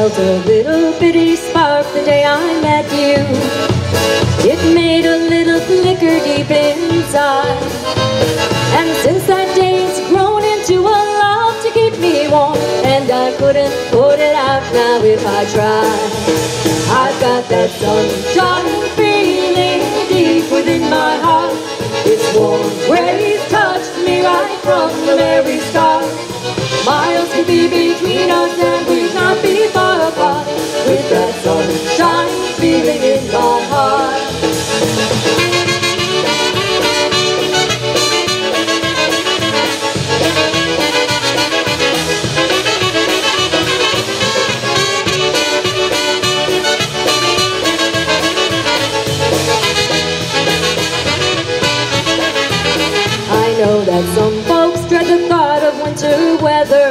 felt a little bitty spark the day I met you. It made a little flicker deep inside, and since that day it's grown into a love to keep me warm, and I couldn't put it out now if I tried. I've got that sunshine feeling deep within my heart. Its warm rays touched me right from the very start. Miles could be between us and we'd not be far apart, with that sunshine feeling in my heart. I know that some folks dread the thought of winter weather.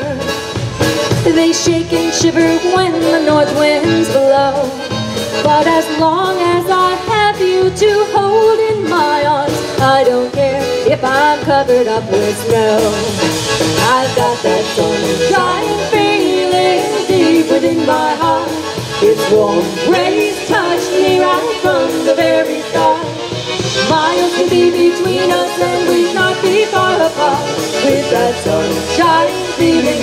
They shake and shiver when the north winds blow. But as long as I have you to hold in my arms, I don't care if I'm covered up with snow. I've got that sunshine feeling deep within my heart. Its warm rays touch me right from the very start. Miles can be between us and we'd not be far apart, with that sunshine feeling